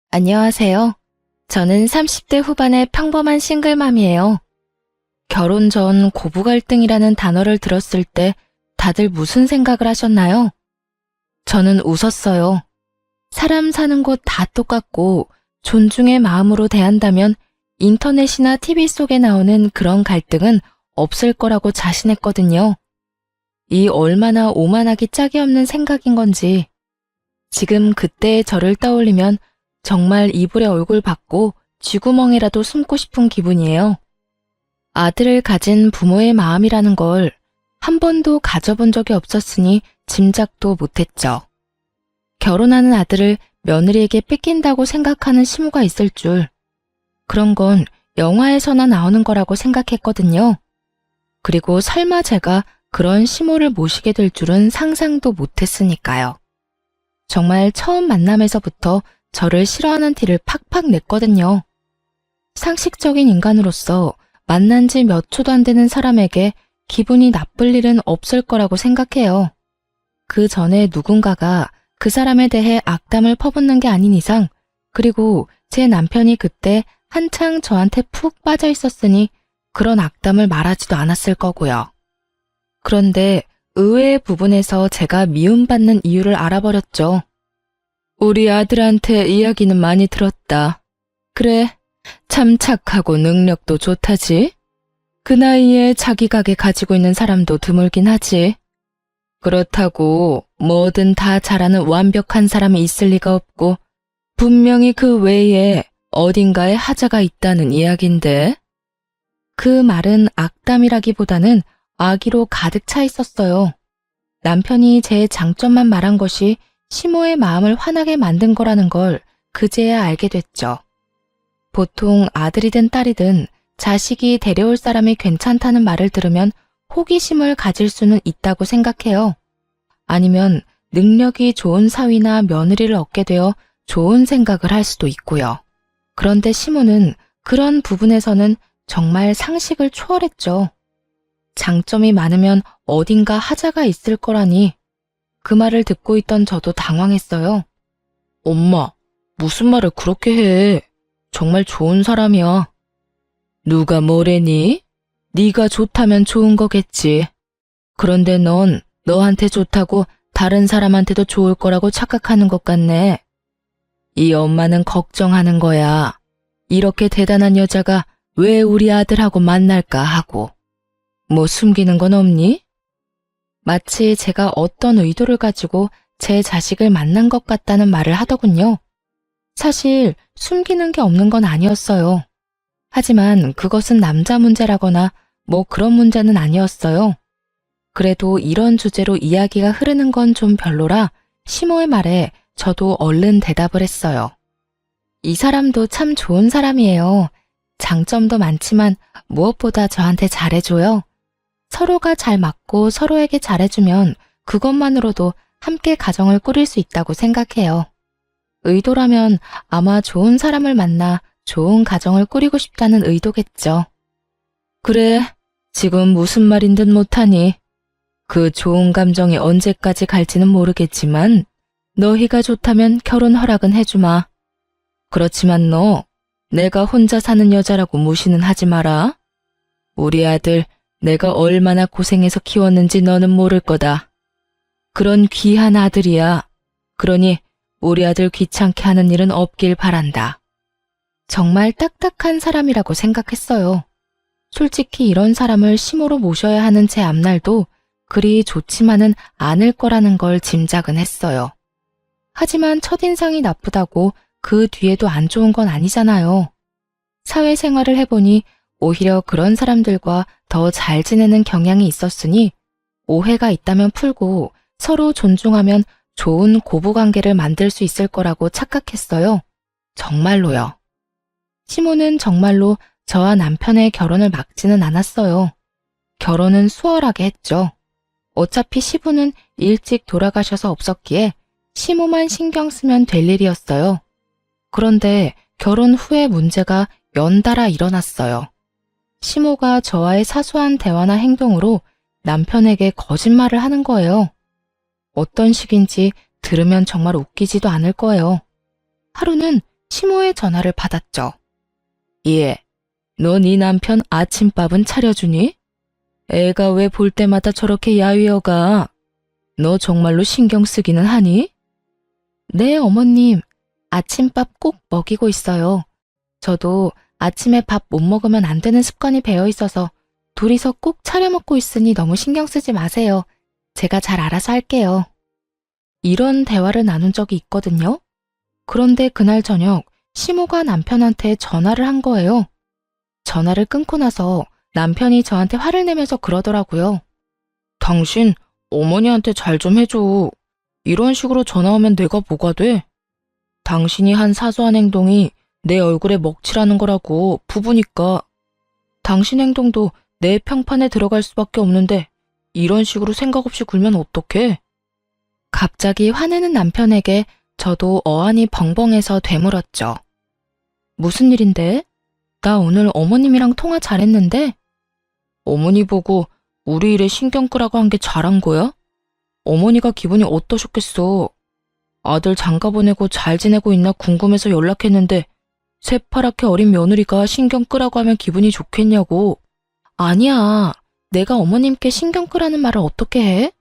안녕하세요. 저는 30대 후반의 평범한 싱글맘이에요. 결혼 전 고부 갈등이라는 단어를 들었을 때 다들 무슨 생각을 하셨나요? 저는 웃었어요. 사람 사는 곳 다 똑같고 존중의 마음으로 대한다면 인터넷이나 TV 속에 나오는 그런 갈등은 없을 거라고 자신했거든요. 이 얼마나 오만하기 짝이 없는 생각인 건지 지금 그때의 저를 떠올리면 정말 이불에 얼굴 받고 쥐구멍이라도 숨고 싶은 기분이에요. 아들을 가진 부모의 마음이라는 걸 한 번도 가져본 적이 없었으니 짐작도 못했죠. 결혼하는 아들을 며느리에게 뺏긴다고 생각하는 시무가 있을 줄, 그런 건 영화에서나 나오는 거라고 생각했거든요. 그리고 설마 제가 그런 시무를 모시게 될 줄은 상상도 못했으니까요. 정말 처음 만남에서부터 저를 싫어하는 티를 팍팍 냈거든요. 상식적인 인간으로서 만난 지 몇 초도 안 되는 사람에게 기분이 나쁠 일은 없을 거라고 생각해요. 그 전에 누군가가 그 사람에 대해 악담을 퍼붓는 게 아닌 이상, 그리고 제 남편이 그때 한창 저한테 푹 빠져 있었으니 그런 악담을 말하지도 않았을 거고요. 그런데 의외의 부분에서 제가 미움받는 이유를 알아버렸죠. 우리 아들한테 이야기는 많이 들었다. 그래, 참 착하고 능력도 좋다지. 그 나이에 자기 가게 가지고 있는 사람도 드물긴 하지. 그렇다고 뭐든 다 잘하는 완벽한 사람이 있을 리가 없고 분명히 그 외에 어딘가에 하자가 있다는 이야긴데. 그 말은 악담이라기보다는 악의로 가득 차 있었어요. 남편이 제 장점만 말한 것이 시모의 마음을 화나게 만든 거라는 걸 그제야 알게 됐죠. 보통 아들이든 딸이든 자식이 데려올 사람이 괜찮다는 말을 들으면 호기심을 가질 수는 있다고 생각해요. 아니면 능력이 좋은 사위나 며느리를 얻게 되어 좋은 생각을 할 수도 있고요. 그런데 시모는 그런 부분에서는 정말 상식을 초월했죠. 장점이 많으면 어딘가 하자가 있을 거라니. 그 말을 듣고 있던 저도 당황했어요. 엄마, 무슨 말을 그렇게 해? 정말 좋은 사람이야. 누가 뭐래니? 네가 좋다면 좋은 거겠지. 그런데 넌 너한테 좋다고 다른 사람한테도 좋을 거라고 착각하는 것 같네. 이 엄마는 걱정하는 거야. 이렇게 대단한 여자가 왜 우리 아들하고 만날까 하고. 뭐 숨기는 건 없니? 마치 제가 어떤 의도를 가지고 제 자식을 만난 것 같다는 말을 하더군요. 사실 숨기는 게 없는 건 아니었어요. 하지만 그것은 남자 문제라거나 뭐 그런 문제는 아니었어요. 그래도 이런 주제로 이야기가 흐르는 건 좀 별로라 시모의 말에 저도 얼른 대답을 했어요. 이 사람도 참 좋은 사람이에요. 장점도 많지만 무엇보다 저한테 잘해줘요. 서로가 잘 맞고 서로에게 잘해주면 그것만으로도 함께 가정을 꾸릴 수 있다고 생각해요. 의도라면 아마 좋은 사람을 만나 좋은 가정을 꾸리고 싶다는 의도겠죠. 그래, 지금 무슨 말인 듯 못하니. 그 좋은 감정이 언제까지 갈지는 모르겠지만 너희가 좋다면 결혼 허락은 해주마. 그렇지만 너 내가 혼자 사는 여자라고 무시는 하지 마라. 우리 아들 내가 얼마나 고생해서 키웠는지 너는 모를 거다. 그런 귀한 아들이야. 그러니 우리 아들 귀찮게 하는 일은 없길 바란다. 정말 딱딱한 사람이라고 생각했어요. 솔직히 이런 사람을 시모로 모셔야 하는 제 앞날도 그리 좋지만은 않을 거라는 걸 짐작은 했어요. 하지만 첫인상이 나쁘다고 그 뒤에도 안 좋은 건 아니잖아요. 사회생활을 해보니 오히려 그런 사람들과 더 잘 지내는 경향이 있었으니 오해가 있다면 풀고 서로 존중하면 좋은 고부관계를 만들 수 있을 거라고 착각했어요. 정말로요. 시모는 정말로 저와 남편의 결혼을 막지는 않았어요. 결혼은 수월하게 했죠. 어차피 시부는 일찍 돌아가셔서 없었기에 시모만 신경 쓰면 될 일이었어요. 그런데 결혼 후에 문제가 연달아 일어났어요. 시모가 저와의 사소한 대화나 행동으로 남편에게 거짓말을 하는 거예요. 어떤 식인지 들으면 정말 웃기지도 않을 거예요. 하루는 시모의 전화를 받았죠. 예, 너 네 남편 아침밥은 차려주니? 애가 왜 볼 때마다 저렇게 야위어가? 너 정말로 신경 쓰기는 하니? 네, 어머님. 아침밥 꼭 먹이고 있어요. 저도 아침에 밥 못 먹으면 안 되는 습관이 배어 있어서 둘이서 꼭 차려 먹고 있으니 너무 신경 쓰지 마세요. 제가 잘 알아서 할게요. 이런 대화를 나눈 적이 있거든요. 그런데 그날 저녁 시모가 남편한테 전화를 한 거예요. 전화를 끊고 나서 남편이 저한테 화를 내면서 그러더라고요. 당신 어머니한테 잘 좀 해줘. 이런 식으로 전화 오면 내가 뭐가 돼? 당신이 한 사소한 행동이 내 얼굴에 먹칠하는 거라고 부부니까. 당신 행동도 내 평판에 들어갈 수밖에 없는데 이런 식으로 생각 없이 굴면 어떡해? 갑자기 화내는 남편에게 저도 어안이 벙벙해서 되물었죠. 무슨 일인데? 나 오늘 어머님이랑 통화 잘했는데? 어머니 보고 우리 일에 신경 끄라고 한 게 잘한 거야? 어머니가 기분이 어떠셨겠어? 아들 장가 보내고 잘 지내고 있나 궁금해서 연락했는데 새파랗게 어린 며느리가 신경 끄라고 하면 기분이 좋겠냐고. 아니야. 내가 어머님께 신경 끄라는 말을 어떻게 해?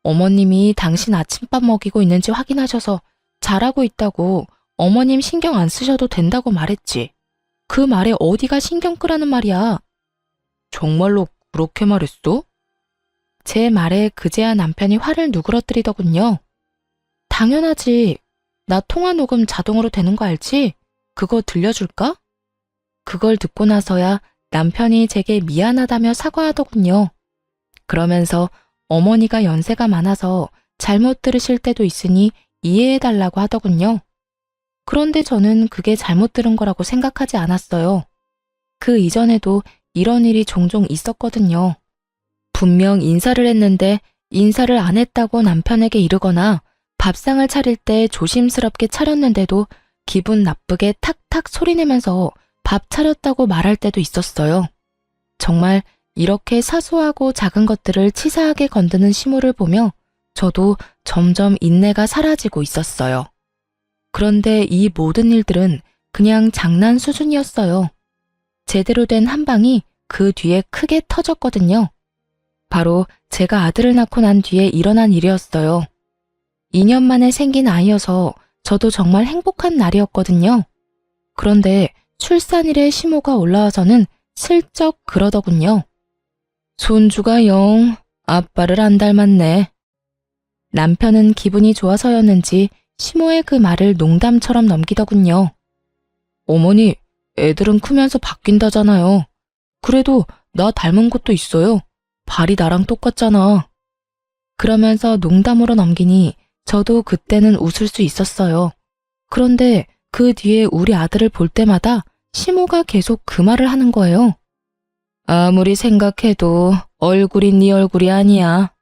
어머님이 당신 아침밥 먹이고 있는지 확인하셔서 잘하고 있다고 어머님 신경 안 쓰셔도 된다고 말했지. 그 말에 어디가 신경 끄라는 말이야. 정말로 그렇게 말했어? 제 말에 그제야 남편이 화를 누그러뜨리더군요. 당연하지. 나 통화 녹음 자동으로 되는 거 알지? 그거 들려줄까? 그걸 듣고 나서야 남편이 제게 미안하다며 사과하더군요. 그러면서 어머니가 연세가 많아서 잘못 들으실 때도 있으니 이해해달라고 하더군요. 그런데 저는 그게 잘못 들은 거라고 생각하지 않았어요. 그 이전에도 이런 일이 종종 있었거든요. 분명 인사를 했는데 인사를 안 했다고 남편에게 이르거나 밥상을 차릴 때 조심스럽게 차렸는데도 기분 나쁘게 탁탁 소리내면서 밥 차렸다고 말할 때도 있었어요. 정말 이렇게 사소하고 작은 것들을 치사하게 건드는 시모를 보며 저도 점점 인내가 사라지고 있었어요. 그런데 이 모든 일들은 그냥 장난 수준이었어요. 제대로 된 한 방이 그 뒤에 크게 터졌거든요. 바로 제가 아들을 낳고 난 뒤에 일어난 일이었어요. 2년 만에 생긴 아이여서 저도 정말 행복한 날이었거든요. 그런데 출산일에 시모가 올라와서는 슬쩍 그러더군요. 손주가 영 아빠를 안 닮았네. 남편은 기분이 좋아서였는지 시모의 그 말을 농담처럼 넘기더군요. 어머니, 애들은 크면서 바뀐다잖아요. 그래도 나 닮은 것도 있어요. 발이 나랑 똑같잖아. 그러면서 농담으로 넘기니 저도 그때는 웃을 수 있었어요. 그런데 그 뒤에 우리 아들을 볼 때마다 시모가 계속 그 말을 하는 거예요. 아무리 생각해도 얼굴이 네 얼굴이 아니야.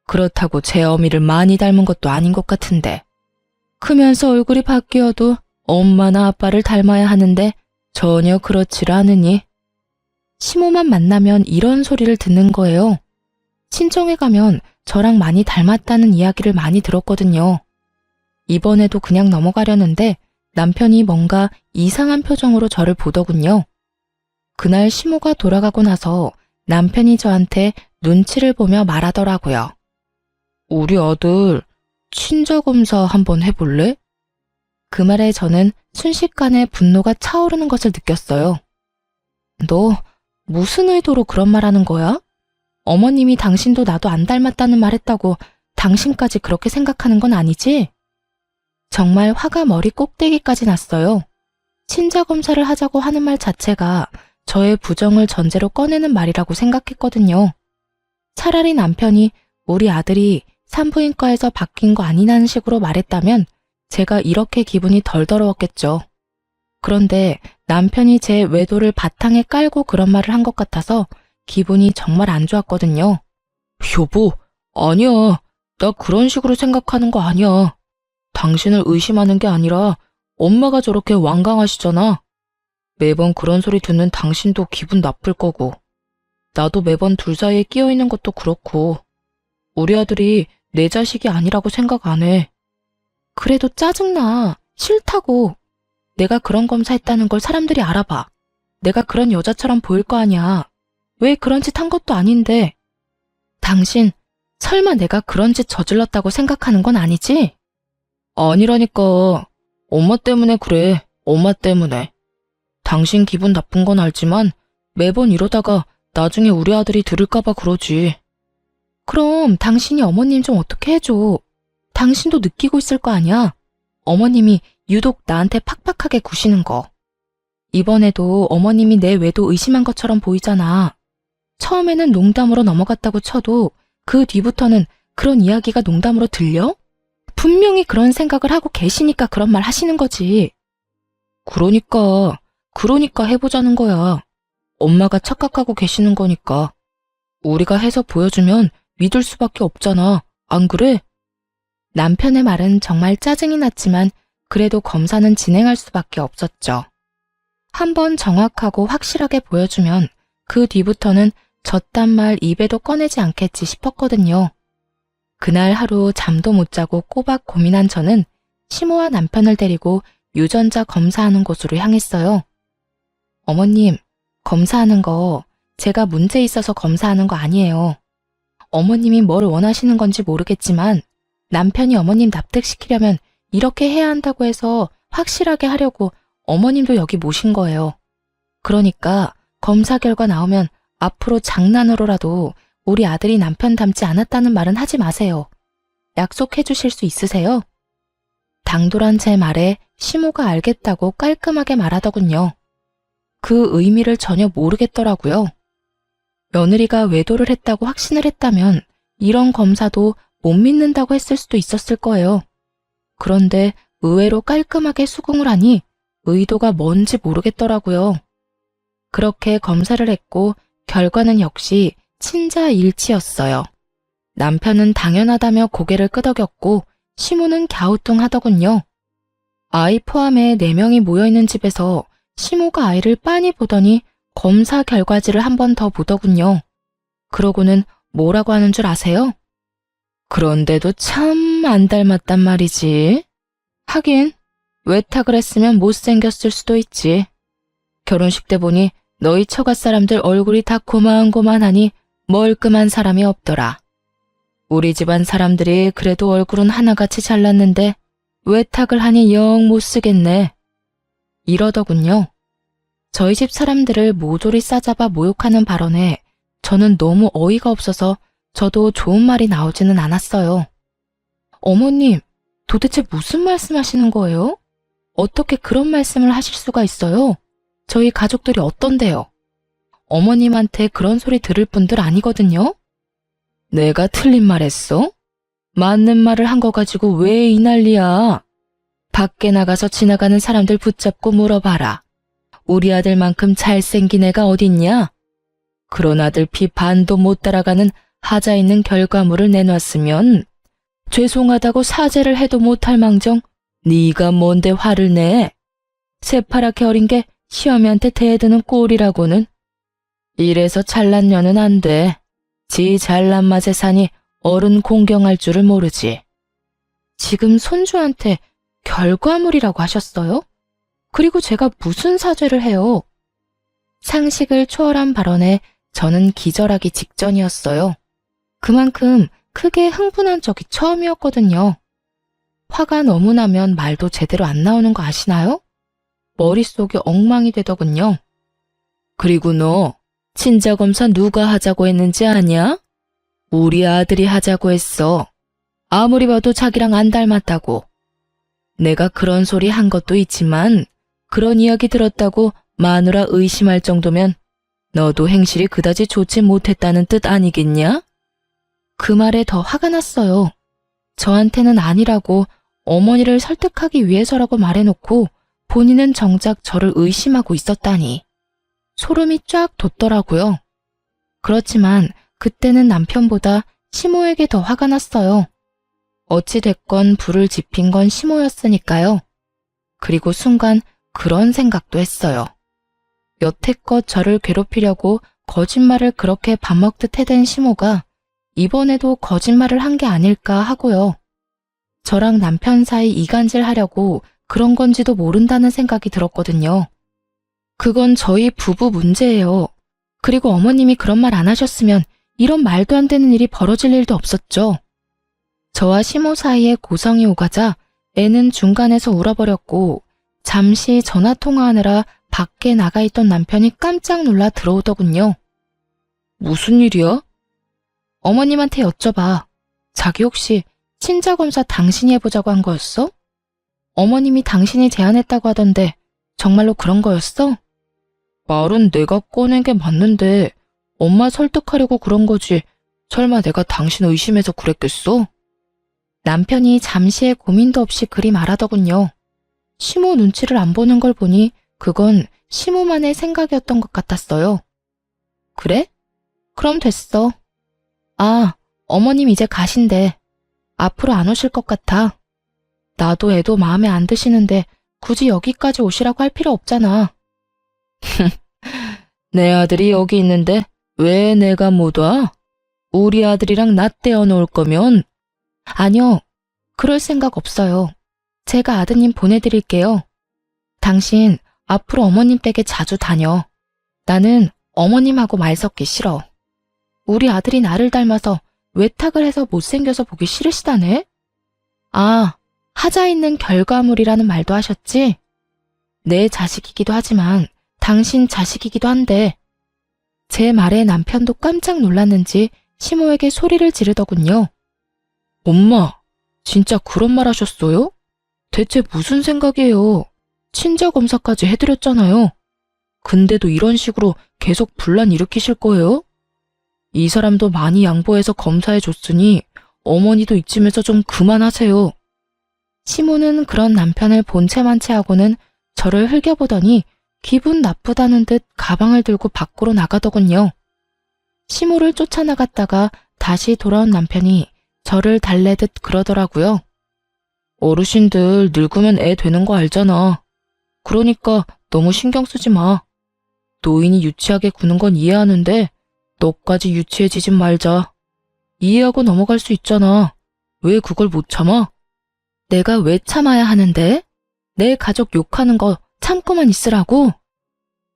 그렇다고 제 어미를 많이 닮은 것도 아닌 것 같은데. 크면서 얼굴이 바뀌어도 엄마나 아빠를 닮아야 하는데 전혀 그렇지를 않으니. 시모만 만나면 이런 소리를 듣는 거예요. 친정에 가면 저랑 많이 닮았다는 이야기를 많이 들었거든요. 이번에도 그냥 넘어가려는데 남편이 뭔가 이상한 표정으로 저를 보더군요. 그날 시모가 돌아가고 나서 남편이 저한테 눈치를 보며 말하더라고요. 우리 아들 친자검사 한번 해볼래? 그 말에 저는 순식간에 분노가 차오르는 것을 느꼈어요. 너 무슨 의도로 그런 말 하는 거야? 어머님이 당신도 나도 안 닮았다는 말 했다고 당신까지 그렇게 생각하는 건 아니지? 정말 화가 머리 꼭대기까지 났어요. 친자검사를 하자고 하는 말 자체가 저의 부정을 전제로 꺼내는 말이라고 생각했거든요. 차라리 남편이 우리 아들이 산부인과에서 바뀐 거 아니냐는 식으로 말했다면 제가 이렇게 기분이 덜 더러웠겠죠. 그런데 남편이 제 외도를 바탕에 깔고 그런 말을 한 것 같아서 기분이 정말 안 좋았거든요. 여보, 아니야. 나 그런 식으로 생각하는 거 아니야. 당신을 의심하는 게 아니라 엄마가 저렇게 완강하시잖아. 매번 그런 소리 듣는 당신도 기분 나쁠 거고. 나도 매번 둘 사이에 끼어 있는 것도 그렇고. 우리 아들이 내 자식이 아니라고 생각 안 해. 그래도 짜증나. 싫다고. 내가 그런 검사했다는 걸 사람들이 알아봐. 내가 그런 여자처럼 보일 거 아니야. 왜 그런 짓 한 것도 아닌데. 당신 설마 내가 그런 짓 저질렀다고 생각하는 건 아니지? 아니라니까. 엄마 때문에 그래. 엄마 때문에. 당신 기분 나쁜 건 알지만 매번 이러다가 나중에 우리 아들이 들을까봐 그러지. 그럼 당신이 어머님 좀 어떻게 해줘. 당신도 느끼고 있을 거 아니야. 어머님이 유독 나한테 팍팍하게 구시는 거. 이번에도 어머님이 내 외도 의심한 것처럼 보이잖아. 처음에는 농담으로 넘어갔다고 쳐도 그 뒤부터는 그런 이야기가 농담으로 들려? 분명히 그런 생각을 하고 계시니까 그런 말 하시는 거지. 그러니까 해보자는 거야. 엄마가 착각하고 계시는 거니까. 우리가 해서 보여주면 믿을 수밖에 없잖아. 안 그래? 남편의 말은 정말 짜증이 났지만 그래도 검사는 진행할 수밖에 없었죠. 한번 정확하고 확실하게 보여주면 그 뒤부터는 저딴 말 입에도 꺼내지 않겠지 싶었거든요. 그날 하루 잠도 못 자고 꼬박 고민한 저는 시모와 남편을 데리고 유전자 검사하는 곳으로 향했어요. 어머님, 검사하는 거 제가 문제 있어서 검사하는 거 아니에요. 어머님이 뭘 원하시는 건지 모르겠지만 남편이 어머님 납득시키려면 이렇게 해야 한다고 해서 확실하게 하려고 어머님도 여기 모신 거예요. 그러니까 검사 결과 나오면 앞으로 장난으로라도 우리 아들이 남편 닮지 않았다는 말은 하지 마세요. 약속해 주실 수 있으세요? 당돌한 제 말에 시모가 알겠다고 깔끔하게 말하더군요. 그 의미를 전혀 모르겠더라고요. 며느리가 외도를 했다고 확신을 했다면 이런 검사도 못 믿는다고 했을 수도 있었을 거예요. 그런데 의외로 깔끔하게 수긍을 하니 의도가 뭔지 모르겠더라고요. 그렇게 검사를 했고 결과는 역시 친자일치였어요. 남편은 당연하다며 고개를 끄덕였고 시모는 갸우뚱하더군요. 아이 포함해 4명이 모여있는 집에서 시모가 아이를 빤히 보더니 검사 결과지를 한 번 더 보더군요. 그러고는 뭐라고 하는 줄 아세요? 그런데도 참 안 닮았단 말이지. 하긴 외탁을 했으면 못생겼을 수도 있지. 결혼식 때 보니 너희 처가 사람들 얼굴이 다 고만고만하니 멀끔한 사람이 없더라. 우리 집안 사람들이 그래도 얼굴은 하나같이 잘났는데 외탁을 하니 영 못쓰겠네. 이러더군요. 저희 집 사람들을 모조리 싸잡아 모욕하는 발언에 저는 너무 어이가 없어서 저도 좋은 말이 나오지는 않았어요. 어머님, 도대체 무슨 말씀하시는 거예요? 어떻게 그런 말씀을 하실 수가 있어요? 저희 가족들이 어떤데요? 어머님한테 그런 소리 들을 분들 아니거든요? 내가 틀린 말 했어? 맞는 말을 한 거 가지고 왜 이 난리야? 밖에 나가서 지나가는 사람들 붙잡고 물어봐라. 우리 아들만큼 잘생긴 애가 어딨냐? 그런 아들 피 반도 못 따라가는 하자 있는 결과물을 내놨으면 죄송하다고 사죄를 해도 못할 망정 네가 뭔데 화를 내? 새파랗게 어린 게 시어미한테 대드는 꼴이라고는. 이래서 잘난 년은 안 돼. 지 잘난 맛에 사니 어른 공경할 줄을 모르지. 지금 손주한테 결과물이라고 하셨어요? 그리고 제가 무슨 사죄를 해요? 상식을 초월한 발언에 저는 기절하기 직전이었어요. 그만큼 크게 흥분한 적이 처음이었거든요. 화가 너무 나면 말도 제대로 안 나오는 거 아시나요? 머릿속이 엉망이 되더군요. 그리고 너 친자검사 누가 하자고 했는지 아냐? 우리 아들이 하자고 했어. 아무리 봐도 자기랑 안 닮았다고. 내가 그런 소리 한 것도 있지만 그런 이야기 들었다고 마누라 의심할 정도면 너도 행실이 그다지 좋지 못했다는 뜻 아니겠냐? 그 말에 더 화가 났어요. 저한테는 아니라고 어머니를 설득하기 위해서라고 말해놓고 본인은 정작 저를 의심하고 있었다니. 소름이 쫙 돋더라고요. 그렇지만 그때는 남편보다 시모에게 더 화가 났어요. 어찌됐건 불을 지핀 건 시모였으니까요. 그리고 순간 그런 생각도 했어요. 여태껏 저를 괴롭히려고 거짓말을 그렇게 밥 먹듯 해댄 시모가 이번에도 거짓말을 한 게 아닐까 하고요. 저랑 남편 사이 이간질 하려고 그런 건지도 모른다는 생각이 들었거든요. 그건 저희 부부 문제예요. 그리고 어머님이 그런 말 안 하셨으면 이런 말도 안 되는 일이 벌어질 일도 없었죠. 저와 시모 사이에 고성이 오가자 애는 중간에서 울어버렸고 잠시 전화통화하느라 밖에 나가 있던 남편이 깜짝 놀라 들어오더군요. 무슨 일이야? 어머님한테 여쭤봐. 자기 혹시 친자검사 당신이 해보자고 한 거였어? 어머님이 당신이 제안했다고 하던데 정말로 그런 거였어? 말은 내가 꺼낸 게 맞는데 엄마 설득하려고 그런 거지. 설마 내가 당신 의심해서 그랬겠어? 남편이 잠시의 고민도 없이 그리 말하더군요. 시모 눈치를 안 보는 걸 보니 그건 시모만의 생각이었던 것 같았어요. 그래? 그럼 됐어. 아, 어머님 이제 가신대. 앞으로 안 오실 것 같아. 나도 애도 마음에 안 드시는데 굳이 여기까지 오시라고 할 필요 없잖아. 내 아들이 여기 있는데 왜 내가 못 와? 우리 아들이랑 나 떼어놓을 거면? 아니요, 그럴 생각 없어요. 제가 아드님 보내드릴게요. 당신 앞으로 어머님 댁에 자주 다녀. 나는 어머님하고 말 섞기 싫어. 우리 아들이 나를 닮아서 외탁을 해서 못생겨서 보기 싫으시다네? 아, 하자 있는 결과물이라는 말도 하셨지? 내 자식이기도 하지만 당신 자식이기도 한데. 제 말에 남편도 깜짝 놀랐는지 시모에게 소리를 지르더군요. 엄마, 진짜 그런 말 하셨어요? 대체 무슨 생각이에요? 친자검사까지 해드렸잖아요. 근데도 이런 식으로 계속 분란 일으키실 거예요? 이 사람도 많이 양보해서 검사해줬으니 어머니도 이쯤에서 좀 그만하세요. 시모는 그런 남편을 본체만체 하고는 저를 흘겨보더니 기분 나쁘다는 듯 가방을 들고 밖으로 나가더군요. 시모를 쫓아나갔다가 다시 돌아온 남편이 저를 달래듯 그러더라고요. 어르신들 늙으면 애 되는 거 알잖아. 그러니까 너무 신경 쓰지 마. 노인이 유치하게 구는 건 이해하는데 너까지 유치해지진 말자. 이해하고 넘어갈 수 있잖아. 왜 그걸 못 참아? 내가 왜 참아야 하는데? 내 가족 욕하는 거 참고만 있으라고?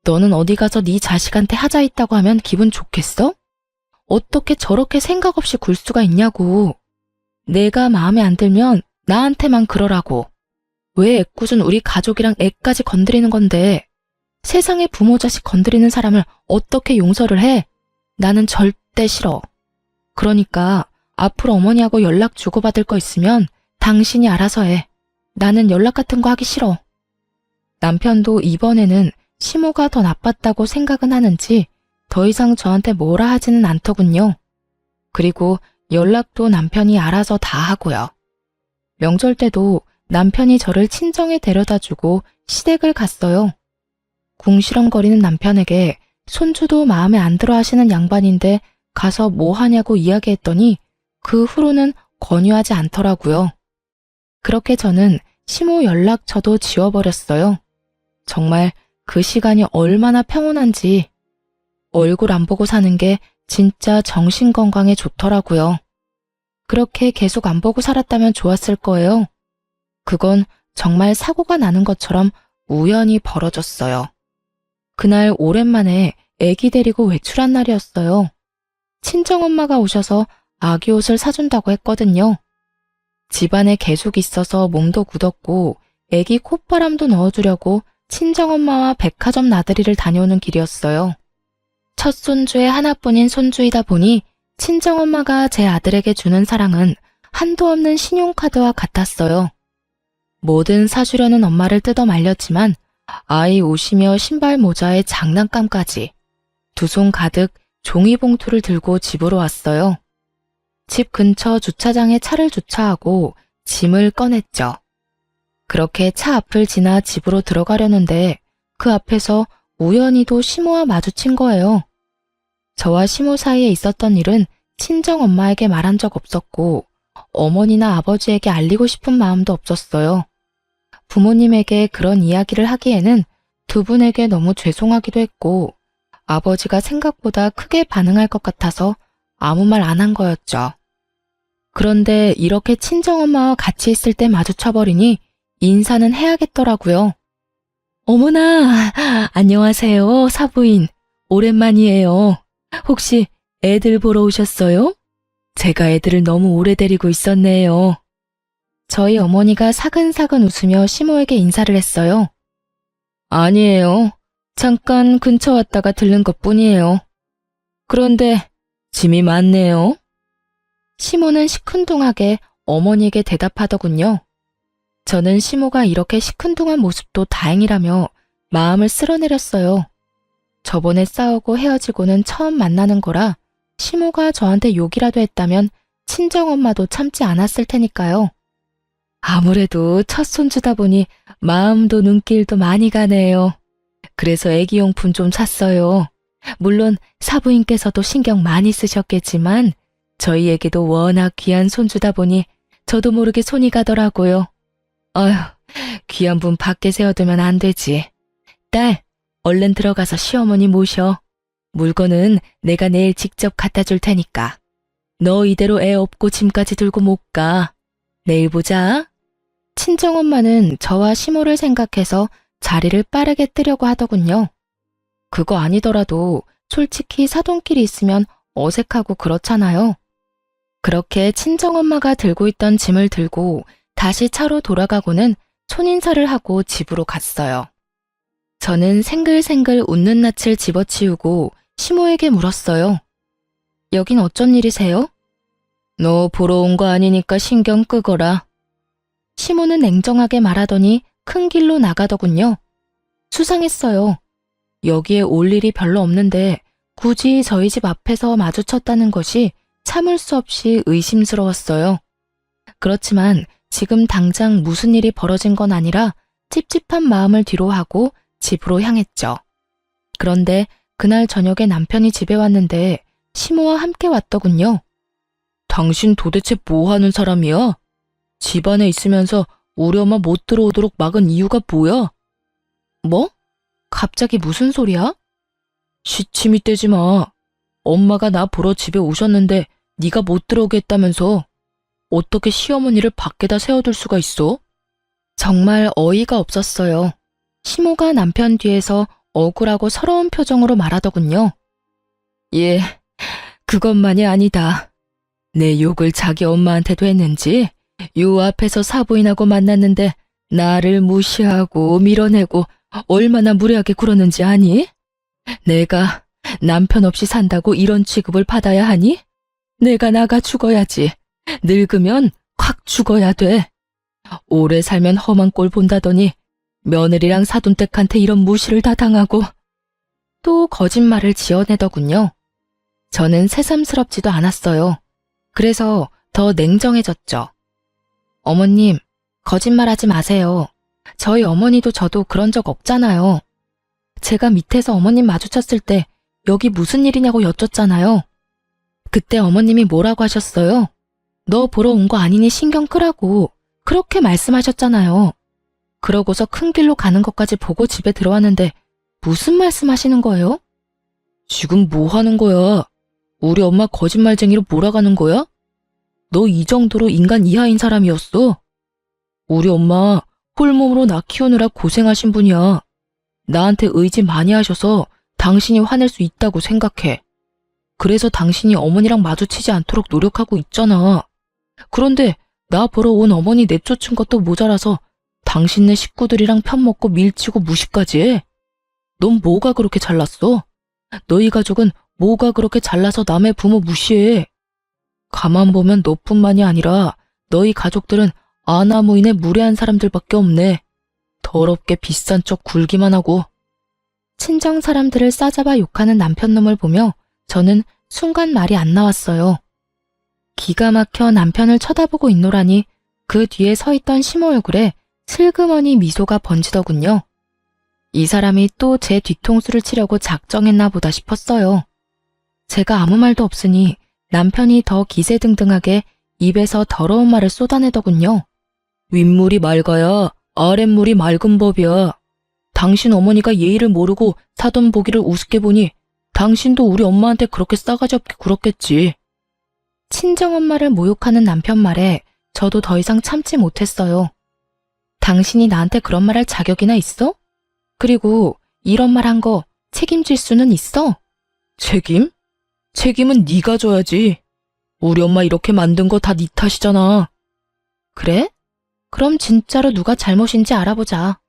너는 어디 가서 네 자식한테 하자 있다고 하면 기분 좋겠어? 어떻게 저렇게 생각 없이 굴 수가 있냐고. 내가 마음에 안 들면 나한테만 그러라고. 왜 애꿎은 우리 가족이랑 애까지 건드리는 건데. 세상에 부모 자식 건드리는 사람을 어떻게 용서를 해? 나는 절대 싫어. 그러니까 앞으로 어머니하고 연락 주고받을 거 있으면 당신이 알아서 해. 나는 연락 같은 거 하기 싫어. 남편도 이번에는 시모가 더 나빴다고 생각은 하는지 더 이상 저한테 뭐라 하지는 않더군요. 그리고 연락도 남편이 알아서 다 하고요. 명절 때도 남편이 저를 친정에 데려다주고 시댁을 갔어요. 궁시렁거리는 남편에게 손주도 마음에 안 들어 하시는 양반인데 가서 뭐 하냐고 이야기했더니 그 후로는 권유하지 않더라고요. 그렇게 저는 시모 연락처도 지워버렸어요. 정말 그 시간이 얼마나 평온한지. 얼굴 안 보고 사는 게 진짜 정신건강에 좋더라고요. 그렇게 계속 안 보고 살았다면 좋았을 거예요. 그건 정말 사고가 나는 것처럼 우연히 벌어졌어요. 그날 오랜만에 애기 데리고 외출한 날이었어요. 친정엄마가 오셔서 아기 옷을 사준다고 했거든요. 집안에 계속 있어서 몸도 굳었고 애기 콧바람도 넣어주려고 친정엄마와 백화점 나들이를 다녀오는 길이었어요. 첫 손주의 하나뿐인 손주이다 보니 친정엄마가 제 아들에게 주는 사랑은 한도 없는 신용카드와 같았어요. 뭐든 사주려는 엄마를 뜯어 말렸지만 아이 옷이며 신발 모자에 장난감까지 두 손 가득 종이봉투를 들고 집으로 왔어요. 집 근처 주차장에 차를 주차하고 짐을 꺼냈죠. 그렇게 차 앞을 지나 집으로 들어가려는데 그 앞에서 우연히도 시모와 마주친 거예요. 저와 시모 사이에 있었던 일은 친정엄마에게 말한 적 없었고 어머니나 아버지에게 알리고 싶은 마음도 없었어요. 부모님에게 그런 이야기를 하기에는 두 분에게 너무 죄송하기도 했고 아버지가 생각보다 크게 반응할 것 같아서 아무 말 안 한 거였죠. 그런데 이렇게 친정엄마와 같이 있을 때 마주쳐버리니 인사는 해야겠더라고요. 어머나, 안녕하세요, 사부인. 오랜만이에요. 혹시 애들 보러 오셨어요? 제가 애들을 너무 오래 데리고 있었네요. 저희 어머니가 사근사근 웃으며 시모에게 인사를 했어요. 아니에요. 잠깐 근처 왔다가 들른 것뿐이에요. 그런데 짐이 많네요. 시모는 시큰둥하게 어머니에게 대답하더군요. 저는 시모가 이렇게 시큰둥한 모습도 다행이라며 마음을 쓸어내렸어요. 저번에 싸우고 헤어지고는 처음 만나는 거라 시모가 저한테 욕이라도 했다면 친정엄마도 참지 않았을 테니까요. 아무래도 첫 손주다 보니 마음도 눈길도 많이 가네요. 그래서 애기용품 좀 샀어요. 물론 사부인께서도 신경 많이 쓰셨겠지만 저희에게도 워낙 귀한 손주다 보니 저도 모르게 손이 가더라고요. 어휴, 귀한 분 밖에 세워두면 안 되지. 딸, 얼른 들어가서 시어머니 모셔. 물건은 내가 내일 직접 갖다 줄 테니까. 너 이대로 애 업고 짐까지 들고 못 가. 내일 보자. 친정엄마는 저와 시모를 생각해서 자리를 빠르게 뜨려고 하더군요. 그거 아니더라도 솔직히 사돈끼리 있으면 어색하고 그렇잖아요. 그렇게 친정엄마가 들고 있던 짐을 들고 다시 차로 돌아가고는 손인사를 하고 집으로 갔어요. 저는 생글생글 웃는 낯을 집어치우고 시모에게 물었어요. 여긴 어쩐 일이세요? 너 보러 온 거 아니니까 신경 끄거라. 시모는 냉정하게 말하더니 큰 길로 나가더군요. 수상했어요. 여기에 올 일이 별로 없는데 굳이 저희 집 앞에서 마주쳤다는 것이 참을 수 없이 의심스러웠어요. 그렇지만 지금 당장 무슨 일이 벌어진 건 아니라 찝찝한 마음을 뒤로하고 집으로 향했죠. 그런데 그날 저녁에 남편이 집에 왔는데 시모와 함께 왔더군요. 당신 도대체 뭐 하는 사람이야? 집안에 있으면서 우리 엄마 못 들어오도록 막은 이유가 뭐야? 뭐? 갑자기 무슨 소리야? 시침이 떼지 마. 엄마가 나 보러 집에 오셨는데 네가 못 들어오게 했다면서 어떻게 시어머니를 밖에다 세워둘 수가 있어? 정말 어이가 없었어요. 시모가 남편 뒤에서 억울하고 서러운 표정으로 말하더군요. 예, 그것만이 아니다. 내 욕을 자기 엄마한테도 했는지 요 앞에서 사부인하고 만났는데 나를 무시하고 밀어내고 얼마나 무례하게 굴었는지 아니? 내가 남편 없이 산다고 이런 취급을 받아야 하니? 내가 나가 죽어야지. 늙으면 확 죽어야 돼. 오래 살면 험한 꼴 본다더니 며느리랑 사돈댁한테 이런 무시를 다 당하고 또 거짓말을 지어내더군요. 저는 새삼스럽지도 않았어요. 그래서 더 냉정해졌죠. 어머님, 거짓말하지 마세요. 저희 어머니도 저도 그런 적 없잖아요. 제가 밑에서 어머님 마주쳤을 때 여기 무슨 일이냐고 여쭸잖아요. 그때 어머님이 뭐라고 하셨어요? 너 보러 온 거 아니니 신경 끄라고 그렇게 말씀하셨잖아요. 그러고서 큰 길로 가는 것까지 보고 집에 들어왔는데 무슨 말씀하시는 거예요? 지금 뭐 하는 거야? 우리 엄마 거짓말쟁이로 몰아가는 거야? 너 이 정도로 인간 이하인 사람이었어? 우리 엄마 홀몸으로 나 키우느라 고생하신 분이야. 나한테 의지 많이 하셔서 당신이 화낼 수 있다고 생각해. 그래서 당신이 어머니랑 마주치지 않도록 노력하고 있잖아. 그런데 나 보러 온 어머니 내쫓은 것도 모자라서 당신네 식구들이랑 편먹고 밀치고 무시까지 해. 넌 뭐가 그렇게 잘났어? 너희 가족은 뭐가 그렇게 잘나서 남의 부모 무시해? 가만 보면 너뿐만이 아니라 너희 가족들은 아나무인의 무례한 사람들밖에 없네. 더럽게 비싼 척 굴기만 하고. 친정 사람들을 싸잡아 욕하는 남편놈을 보며 저는 순간 말이 안 나왔어요. 기가 막혀 남편을 쳐다보고 있노라니 그 뒤에 서 있던 시모 얼굴에 슬그머니 미소가 번지더군요. 이 사람이 또 제 뒤통수를 치려고 작정했나 보다 싶었어요. 제가 아무 말도 없으니 남편이 더 기세등등하게 입에서 더러운 말을 쏟아내더군요. 윗물이 맑아야 아랫물이 맑은 법이야. 당신 어머니가 예의를 모르고 사돈 보기를 우습게 보니 당신도 우리 엄마한테 그렇게 싸가지 없게 굴었겠지. 친정엄마를 모욕하는 남편 말에 저도 더 이상 참지 못했어요. 당신이 나한테 그런 말 할 자격이나 있어? 그리고 이런 말 한 거 책임질 수는 있어? 책임? 책임은 네가 져야지. 우리 엄마 이렇게 만든 거 다 네 탓이잖아. 그래? 그럼 진짜로 누가 잘못인지 알아보자.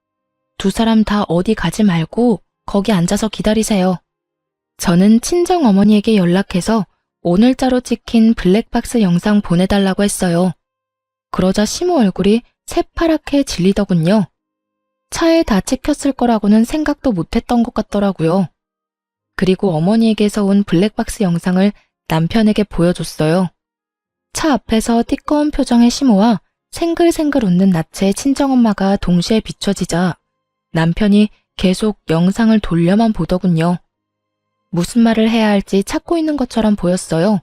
두 사람 다 어디 가지 말고 거기 앉아서 기다리세요. 저는 친정어머니에게 연락해서 오늘자로 찍힌 블랙박스 영상 보내달라고 했어요. 그러자 시모 얼굴이 새파랗게 질리더군요. 차에 다 찍혔을 거라고는 생각도 못했던 것 같더라고요. 그리고 어머니에게서 온 블랙박스 영상을 남편에게 보여줬어요. 차 앞에서 띠꺼운 표정의 시모와 생글생글 웃는 낯의 친정엄마가 동시에 비춰지자 남편이 계속 영상을 돌려만 보더군요. 무슨 말을 해야 할지 찾고 있는 것처럼 보였어요.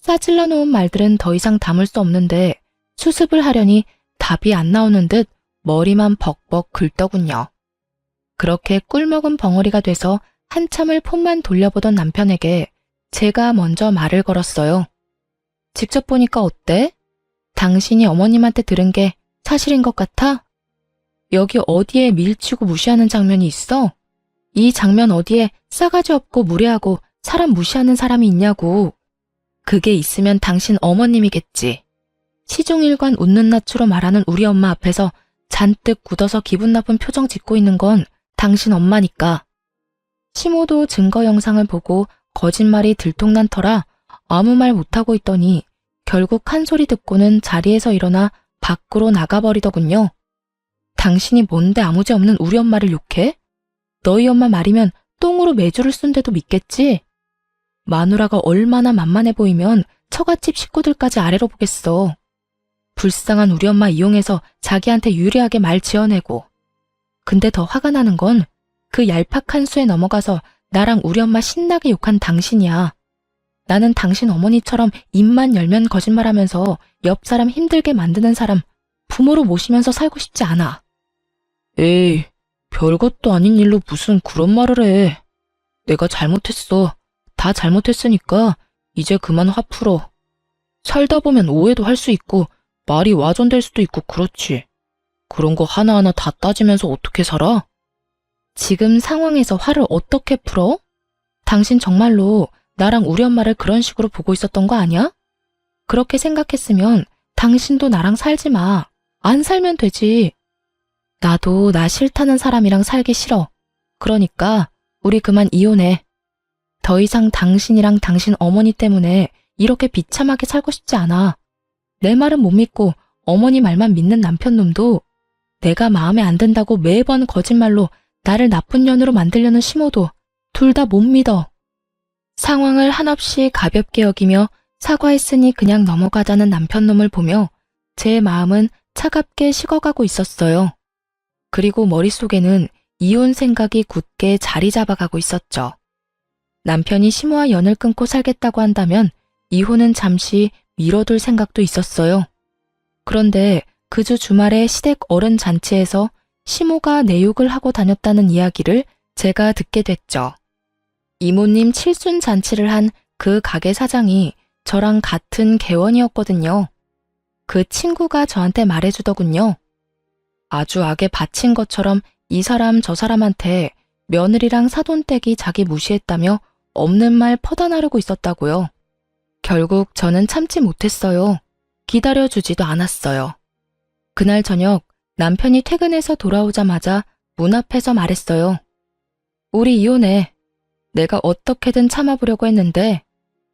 싸질러 놓은 말들은 더 이상 담을 수 없는데 수습을 하려니 답이 안 나오는 듯 머리만 벅벅 긁더군요. 그렇게 꿀먹은 벙어리가 돼서 한참을 폰만 돌려보던 남편에게 제가 먼저 말을 걸었어요. 직접 보니까 어때? 당신이 어머님한테 들은 게 사실인 것 같아? 여기 어디에 밀치고 무시하는 장면이 있어? 이 장면 어디에 싸가지 없고 무례하고 사람 무시하는 사람이 있냐고. 그게 있으면 당신 어머님이겠지. 시종일관 웃는 낯으로 말하는 우리 엄마 앞에서 잔뜩 굳어서 기분 나쁜 표정 짓고 있는 건 당신 엄마니까. 시모도 증거 영상을 보고 거짓말이 들통난 터라 아무 말 못하고 있더니 결국 한 소리 듣고는 자리에서 일어나 밖으로 나가버리더군요. 당신이 뭔데 아무지 없는 우리 엄마를 욕해? 너희 엄마 말이면 똥으로 메주를 쓴데도 믿겠지? 마누라가 얼마나 만만해 보이면 처갓집 식구들까지 아래로 보겠어. 불쌍한 우리 엄마 이용해서 자기한테 유리하게 말 지어내고. 근데 더 화가 나는 건 그 얄팍한 수에 넘어가서 나랑 우리 엄마 신나게 욕한 당신이야. 나는 당신 어머니처럼 입만 열면 거짓말하면서 옆 사람 힘들게 만드는 사람 부모로 모시면서 살고 싶지 않아. 에이, 별것도 아닌 일로 무슨 그런 말을 해. 내가 잘못했어. 다 잘못했으니까 이제 그만 화 풀어. 살다 보면 오해도 할 수 있고 말이 와전될 수도 있고 그렇지. 그런 거 하나하나 다 따지면서 어떻게 살아? 지금 상황에서 화를 어떻게 풀어? 당신 정말로 나랑 우리 엄마를 그런 식으로 보고 있었던 거 아니야? 그렇게 생각했으면 당신도 나랑 살지 마. 안 살면 되지. 나도 나 싫다는 사람이랑 살기 싫어. 그러니까 우리 그만 이혼해. 더 이상 당신이랑 당신 어머니 때문에 이렇게 비참하게 살고 싶지 않아. 내 말은 못 믿고 어머니 말만 믿는 남편놈도 내가 마음에 안 든다고 매번 거짓말로 나를 나쁜 년으로 만들려는 시모도 둘 다 못 믿어. 상황을 한없이 가볍게 여기며 사과했으니 그냥 넘어가자는 남편놈을 보며 제 마음은 차갑게 식어가고 있었어요. 그리고 머릿속에는 이혼 생각이 굳게 자리 잡아가고 있었죠. 남편이 시모와 연을 끊고 살겠다고 한다면 이혼은 잠시 미뤄둘 생각도 있었어요. 그런데 그 주 주말에 시댁 어른 잔치에서 시모가 내욕을 하고 다녔다는 이야기를 제가 듣게 됐죠. 이모님 칠순 잔치를 한 그 가게 사장이 저랑 같은 개원이었거든요. 그 친구가 저한테 말해주더군요. 아주 악에 바친 것처럼 이 사람 저 사람한테 며느리랑 사돈댁이 자기 무시했다며 없는 말 퍼다 나르고 있었다고요. 결국 저는 참지 못했어요. 기다려주지도 않았어요. 그날 저녁 남편이 퇴근해서 돌아오자마자 문 앞에서 말했어요. 우리 이혼해. 내가 어떻게든 참아보려고 했는데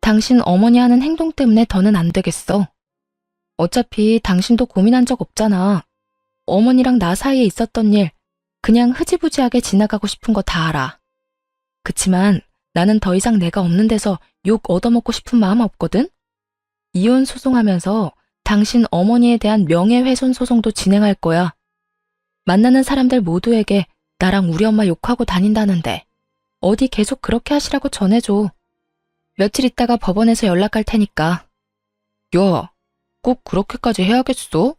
당신 어머니 하는 행동 때문에 더는 안 되겠어. 어차피 당신도 고민한 적 없잖아. 어머니랑 나 사이에 있었던 일 그냥 흐지부지하게 지나가고 싶은 거 다 알아. 그치만 나는 더 이상 내가 없는 데서 욕 얻어먹고 싶은 마음 없거든? 이혼 소송하면서 당신 어머니에 대한 명예훼손 소송도 진행할 거야. 만나는 사람들 모두에게 나랑 우리 엄마 욕하고 다닌다는데 어디 계속 그렇게 하시라고 전해줘. 며칠 있다가 법원에서 연락할 테니까. 야, 꼭 그렇게까지 해야겠어?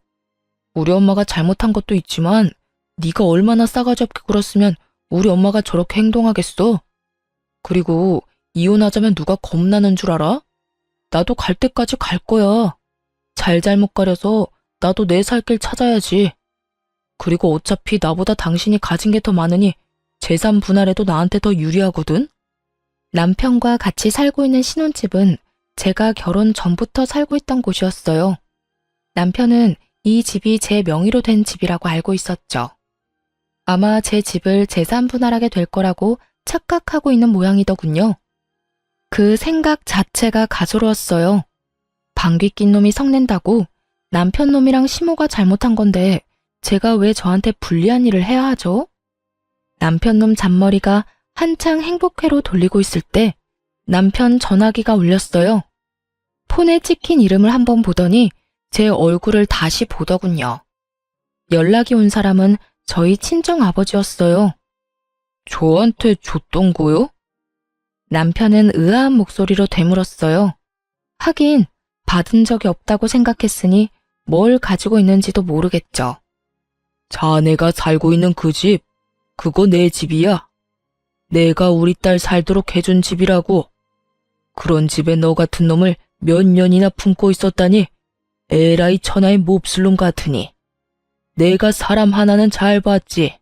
우리 엄마가 잘못한 것도 있지만 네가 얼마나 싸가지 없게 굴었으면 우리 엄마가 저렇게 행동하겠어? 그리고 이혼하자면 누가 겁나는 줄 알아? 나도 갈 때까지 갈 거야. 잘잘못 가려서 나도 내 살 길 찾아야지. 그리고 어차피 나보다 당신이 가진 게 더 많으니 재산 분할에도 나한테 더 유리하거든? 남편과 같이 살고 있는 신혼집은 제가 결혼 전부터 살고 있던 곳이었어요. 남편은 이 집이 제 명의로 된 집이라고 알고 있었죠. 아마 제 집을 재산 분할하게 될 거라고 착각하고 있는 모양이더군요. 그 생각 자체가 가소로웠어요. 방귀 낀 놈이 성낸다고 남편 놈이랑 시모가 잘못한 건데 제가 왜 저한테 불리한 일을 해야 하죠? 남편 놈 잔머리가 한창 행복회로 돌리고 있을 때 남편 전화기가 울렸어요. 폰에 찍힌 이름을 한번 보더니 제 얼굴을 다시 보더군요. 연락이 온 사람은 저희 친정 아버지였어요. 저한테 줬던 거요? 남편은 의아한 목소리로 되물었어요. 하긴 받은 적이 없다고 생각했으니 뭘 가지고 있는지도 모르겠죠. 자네가 살고 있는 그 집, 그거 내 집이야. 내가 우리 딸 살도록 해준 집이라고. 그런 집에 너 같은 놈을 몇 년이나 품고 있었다니 에라이 천하의 몹쓸 놈 같으니. 내가 사람 하나는 잘 봤지.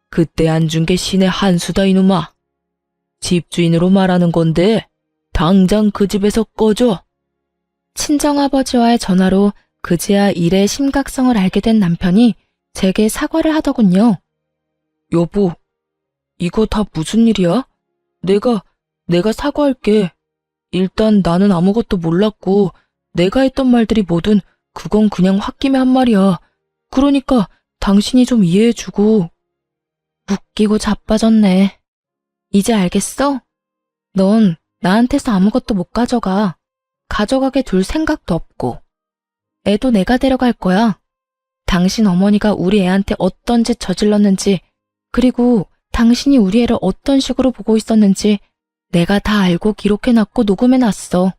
그때 안 준 게 신의 한 수다 이놈아. 집주인으로 말하는 건데 당장 그 집에서 꺼져. 친정아버지와의 전화로 그제야 일의 심각성을 알게 된 남편이 제게 사과를 하더군요. 여보, 이거 다 무슨 일이야? 내가 사과할게. 일단 나는 아무것도 몰랐고 내가 했던 말들이 뭐든 그건 그냥 홧김에 한 말이야. 그러니까 당신이 좀 이해해주고. 웃기고 자빠졌네. 이제 알겠어? 넌 나한테서 아무것도 못 가져가. 가져가게 둘 생각도 없고. 애도 내가 데려갈 거야. 당신 어머니가 우리 애한테 어떤 짓 저질렀는지, 그리고 당신이 우리 애를 어떤 식으로 보고 있었는지 내가 다 알고 기록해놨고 녹음해놨어.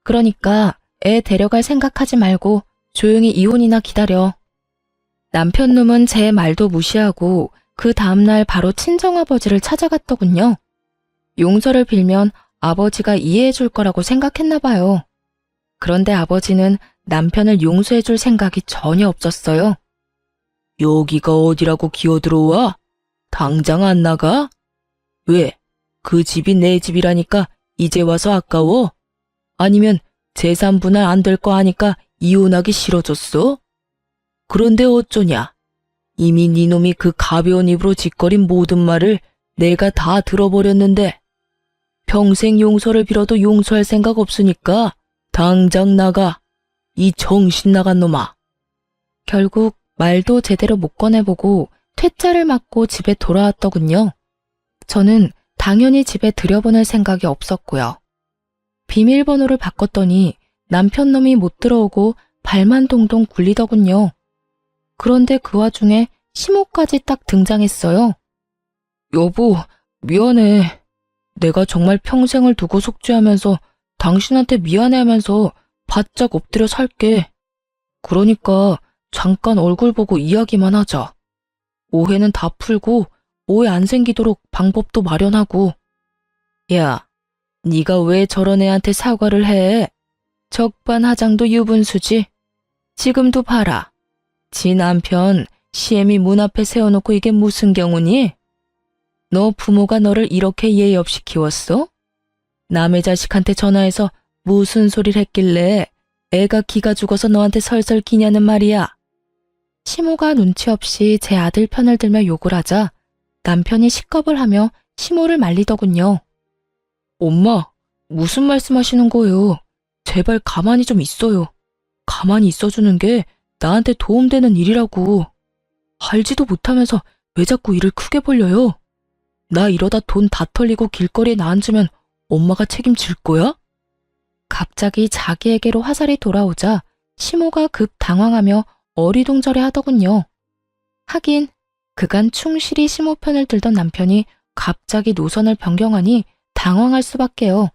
그러니까 애 데려갈 생각하지 말고 조용히 이혼이나 기다려. 남편 놈은 제 말도 무시하고 그 다음날 바로 친정아버지를 찾아갔더군요. 용서를 빌면 아버지가 이해해 줄 거라고 생각했나 봐요. 그런데 아버지는 남편을 용서해 줄 생각이 전혀 없었어요. 여기가 어디라고 기어들어와? 당장 안 나가? 왜? 그 집이 내 집이라니까 이제 와서 아까워? 아니면 재산 분할 안 될 거 아니까 이혼하기 싫어졌어? 그런데 어쩌냐? 이미 네 놈이 그 가벼운 입으로 짓거린 모든 말을 내가 다 들어버렸는데 평생 용서를 빌어도 용서할 생각 없으니까 당장 나가. 이 정신 나간 놈아. 결국 말도 제대로 못 꺼내보고 퇴짜를 맞고 집에 돌아왔더군요. 저는 당연히 집에 들여보낼 생각이 없었고요. 비밀번호를 바꿨더니 남편 놈이 못 들어오고 발만 동동 굴리더군요. 그런데 그 와중에 시모까지 딱 등장했어요. 여보, 미안해. 내가 정말 평생을 두고 속죄하면서 당신한테 미안해하면서 바짝 엎드려 살게. 그러니까 잠깐 얼굴 보고 이야기만 하자. 오해는 다 풀고 오해 안 생기도록 방법도 마련하고. 야, 네가 왜 저런 애한테 사과를 해? 적반하장도 유분수지. 지금도 봐라. 지 남편 시애미 문 앞에 세워놓고 이게 무슨 경우니? 너 부모가 너를 이렇게 예의 없이 키웠어? 남의 자식한테 전화해서 무슨 소리를 했길래 애가 기가 죽어서 너한테 설설 기냐는 말이야. 시모가 눈치 없이 제 아들 편을 들며 욕을 하자 남편이 식겁을 하며 시모를 말리더군요. 엄마, 무슨 말씀하시는 거예요? 제발 가만히 좀 있어요. 가만히 있어주는 게 나한테 도움되는 일이라고. 알지도 못하면서 왜 자꾸 일을 크게 벌려요? 나 이러다 돈 다 털리고 길거리에 나앉으면 엄마가 책임질 거야? 갑자기 자기에게로 화살이 돌아오자 시모가 급 당황하며 어리둥절해 하더군요. 하긴 그간 충실히 시모 편을 들던 남편이 갑자기 노선을 변경하니 당황할 수밖에요.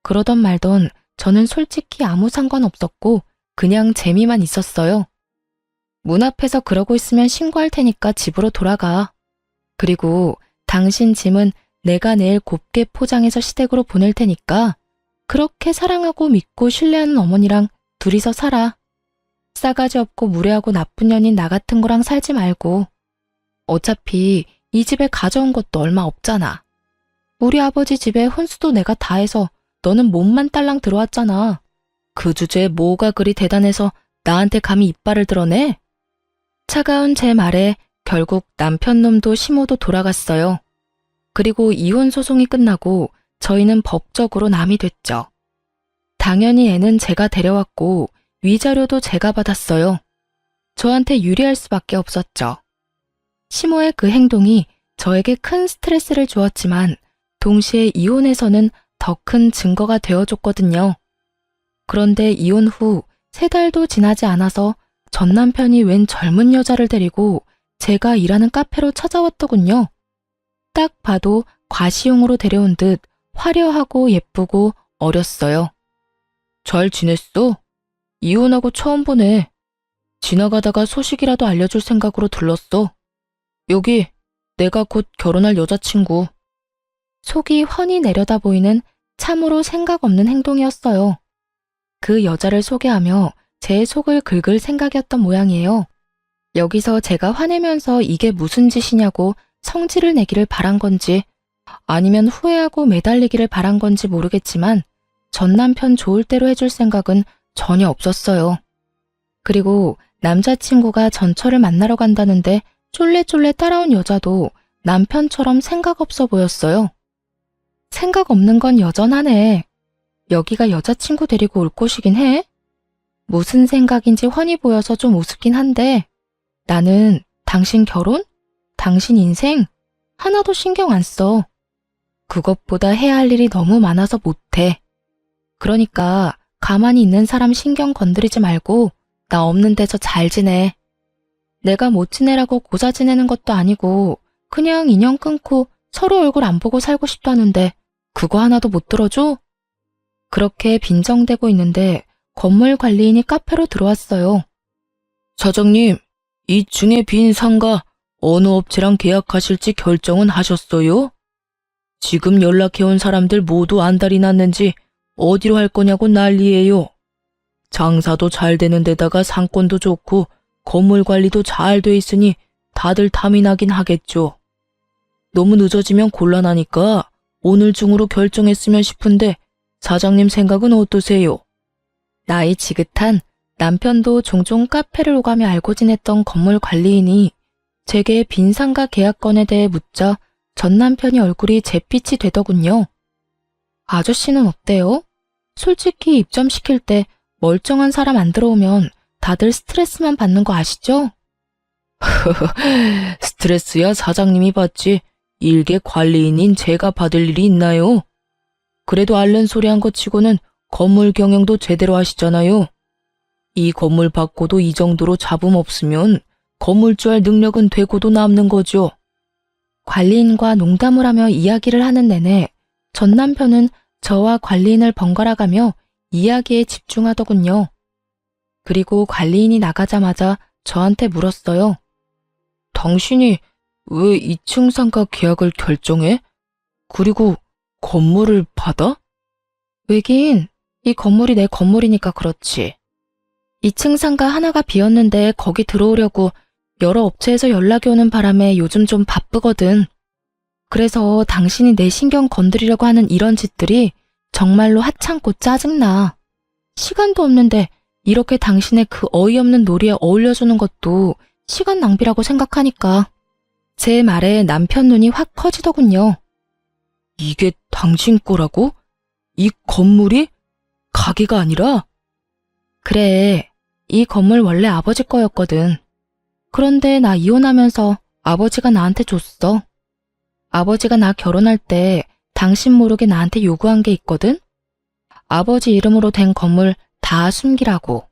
그러던 말던 저는 솔직히 아무 상관없었고 그냥 재미만 있었어요. 문 앞에서 그러고 있으면 신고할 테니까 집으로 돌아가. 그리고 당신 짐은 내가 내일 곱게 포장해서 시댁으로 보낼 테니까 그렇게 사랑하고 믿고 신뢰하는 어머니랑 둘이서 살아. 싸가지 없고 무례하고 나쁜 년인 나 같은 거랑 살지 말고. 어차피 이 집에 가져온 것도 얼마 없잖아. 우리 아버지 집에 혼수도 내가 다 해서 너는 몸만 딸랑 들어왔잖아. 그 주제에 뭐가 그리 대단해서 나한테 감히 이빨을 드러내? 차가운 제 말에 결국 남편 놈도 시모도 돌아갔어요. 그리고 이혼 소송이 끝나고 저희는 법적으로 남이 됐죠. 당연히 애는 제가 데려왔고 위자료도 제가 받았어요. 저한테 유리할 수밖에 없었죠. 시모의 그 행동이 저에게 큰 스트레스를 주었지만 동시에 이혼에서는 더 큰 증거가 되어줬거든요. 그런데 이혼 후 3달도 지나지 않아서 전 남편이 웬 젊은 여자를 데리고 제가 일하는 카페로 찾아왔더군요. 딱 봐도 과시용으로 데려온 듯 화려하고 예쁘고 어렸어요. 잘 지냈어? 이혼하고 처음 보네. 지나가다가 소식이라도 알려줄 생각으로 들렀어. 여기 내가 곧 결혼할 여자친구. 속이 훤히 내려다 보이는 참으로 생각 없는 행동이었어요. 그 여자를 소개하며 제 속을 긁을 생각이었던 모양이에요. 여기서 제가 화내면서 이게 무슨 짓이냐고 성질을 내기를 바란 건지 아니면 후회하고 매달리기를 바란 건지 모르겠지만 전 남편 좋을 대로 해줄 생각은 전혀 없었어요. 그리고 남자친구가 전철을 만나러 간다는데 쫄래쫄래 따라온 여자도 남편처럼 생각 없어 보였어요. 생각 없는 건 여전하네. 여기가 여자친구 데리고 올 곳이긴 해. 무슨 생각인지 훤히 보여서 좀 우습긴 한데 나는 당신 결혼? 당신 인생? 하나도 신경 안 써. 그것보다 해야 할 일이 너무 많아서 못해. 그러니까 가만히 있는 사람 신경 건드리지 말고 나 없는 데서 잘 지내. 내가 못 지내라고 고사 지내는 것도 아니고 그냥 인연 끊고 서로 얼굴 안 보고 살고 싶다는데 그거 하나도 못 들어줘? 그렇게 빈정대고 있는데 건물 관리인이 카페로 들어왔어요. 사장님, 이 중에 빈 상가 어느 업체랑 계약하실지 결정은 하셨어요? 지금 연락해온 사람들 모두 안달이 났는지 어디로 할 거냐고 난리예요. 장사도 잘 되는 데다가 상권도 좋고 건물 관리도 잘 돼 있으니 다들 탐이 나긴 하겠죠. 너무 늦어지면 곤란하니까 오늘 중으로 결정했으면 싶은데 사장님 생각은 어떠세요? 나이 지긋한 남편도 종종 카페를 오가며 알고 지냈던 건물 관리인이 제게 빈상가 계약건에 대해 묻자 전 남편이 얼굴이 잿빛이 되더군요. 아저씨는 어때요? 솔직히 입점시킬 때 멀쩡한 사람 안 들어오면 다들 스트레스만 받는 거 아시죠? 스트레스야 사장님이 받지 일개 관리인인 제가 받을 일이 있나요? 그래도 앓는 소리 한 것 치고는 건물 경영도 제대로 하시잖아요. 이 건물 받고도 이 정도로 잡음 없으면 건물주 할 능력은 되고도 남는 거죠. 관리인과 농담을 하며 이야기를 하는 내내 전 남편은 저와 관리인을 번갈아가며 이야기에 집중하더군요. 그리고 관리인이 나가자마자 저한테 물었어요. 당신이 왜 2층 상가 계약을 결정해? 그리고 건물을 받아? 왜긴, 이 건물이 내 건물이니까 그렇지. 2층 상가 하나가 비었는데 거기 들어오려고 여러 업체에서 연락이 오는 바람에 요즘 좀 바쁘거든. 그래서 당신이 내 신경 건드리려고 하는 이런 짓들이 정말로 하찮고 짜증나. 시간도 없는데 이렇게 당신의 그 어이없는 놀이에 어울려주는 것도 시간 낭비라고 생각하니까. 제 말에 남편 눈이 확 커지더군요. 이게 당신 거라고? 이 건물이? 가게가 아니라? 그래, 이 건물 원래 아버지 거였거든. 그런데 나 이혼하면서 아버지가 나한테 줬어. 아버지가 나 결혼할 때 당신 모르게 나한테 요구한 게 있거든? 아버지 이름으로 된 건물 다 숨기라고.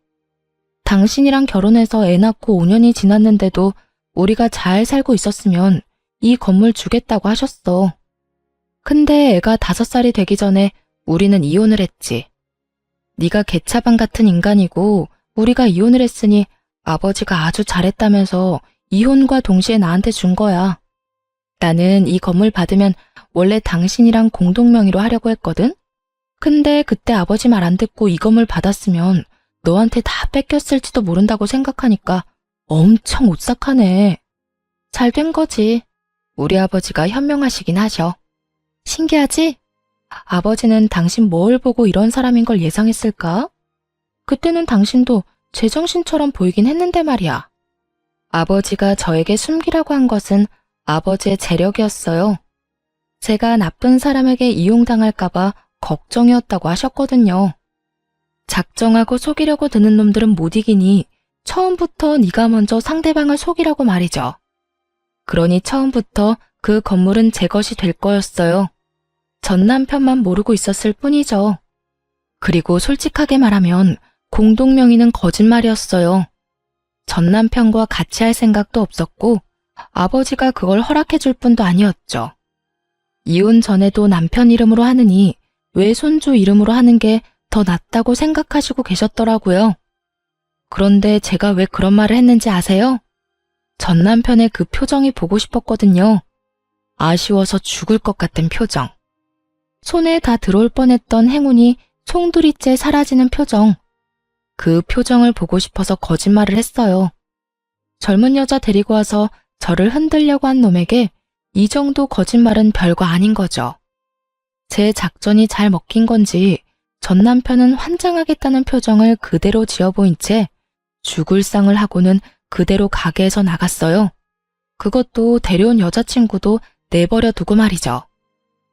당신이랑 결혼해서 애 낳고 5년이 지났는데도 우리가 잘 살고 있었으면 이 건물 주겠다고 하셨어. 근데 애가 5살이 되기 전에 우리는 이혼을 했지. 네가 개차반 같은 인간이고 우리가 이혼을 했으니 아버지가 아주 잘했다면서 이혼과 동시에 나한테 준 거야. 나는 이 건물 받으면 원래 당신이랑 공동 명의로 하려고 했거든? 근데 그때 아버지 말 안 듣고 이 건물 받았으면 너한테 다 뺏겼을지도 모른다고 생각하니까 엄청 오싹하네. 잘 된 거지. 우리 아버지가 현명하시긴 하셔. 신기하지? 아버지는 당신 뭘 보고 이런 사람인 걸 예상했을까? 그때는 당신도 제정신처럼 보이긴 했는데 말이야. 아버지가 저에게 숨기라고 한 것은 아버지의 재력이었어요. 제가 나쁜 사람에게 이용당할까봐 걱정이었다고 하셨거든요. 작정하고 속이려고 드는 놈들은 못 이기니 처음부터 네가 먼저 상대방을 속이라고 말이죠. 그러니 처음부터 그 건물은 제 것이 될 거였어요. 전 남편만 모르고 있었을 뿐이죠. 그리고 솔직하게 말하면 공동명의는 거짓말이었어요. 전 남편과 같이 할 생각도 없었고 아버지가 그걸 허락해 줄 뿐도 아니었죠. 이혼 전에도 남편 이름으로 하느니 외손주 이름으로 하는 게 더 낫다고 생각하시고 계셨더라고요. 그런데 제가 왜 그런 말을 했는지 아세요? 전 남편의 그 표정이 보고 싶었거든요. 아쉬워서 죽을 것 같은 표정. 손에 다 들어올 뻔했던 행운이 송두리째 사라지는 표정. 그 표정을 보고 싶어서 거짓말을 했어요. 젊은 여자 데리고 와서 저를 흔들려고 한 놈에게 이 정도 거짓말은 별거 아닌 거죠. 제 작전이 잘 먹힌 건지 전 남편은 환장하겠다는 표정을 그대로 지어 보인 채 죽을 상을 하고는 그대로 가게에서 나갔어요. 그것도 데려온 여자친구도 내버려 두고 말이죠.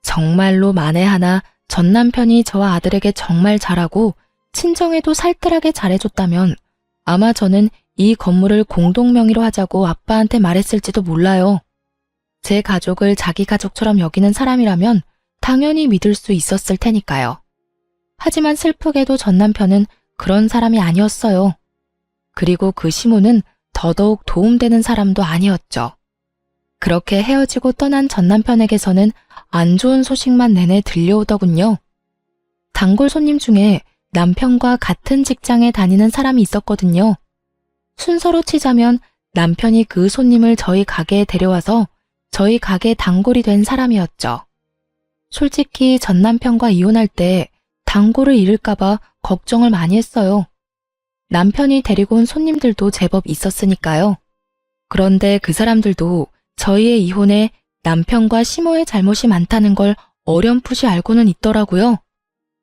정말로 만에 하나 전 남편이 저와 아들에게 정말 잘하고 친정에도 살뜰하게 잘해줬다면 아마 저는 이 건물을 공동명의로 하자고 아빠한테 말했을지도 몰라요. 제 가족을 자기 가족처럼 여기는 사람이라면 당연히 믿을 수 있었을 테니까요. 하지만 슬프게도 전 남편은 그런 사람이 아니었어요. 그리고 그 시모는 더더욱 도움되는 사람도 아니었죠. 그렇게 헤어지고 떠난 전 남편에게서는 안 좋은 소식만 내내 들려오더군요. 단골 손님 중에 남편과 같은 직장에 다니는 사람이 있었거든요. 순서로 치자면 남편이 그 손님을 저희 가게에 데려와서 저희 가게 단골이 된 사람이었죠. 솔직히 전 남편과 이혼할 때 단골을 잃을까봐 걱정을 많이 했어요. 남편이 데리고 온 손님들도 제법 있었으니까요. 그런데 그 사람들도 저희의 이혼에 남편과 시모의 잘못이 많다는 걸 어렴풋이 알고는 있더라고요.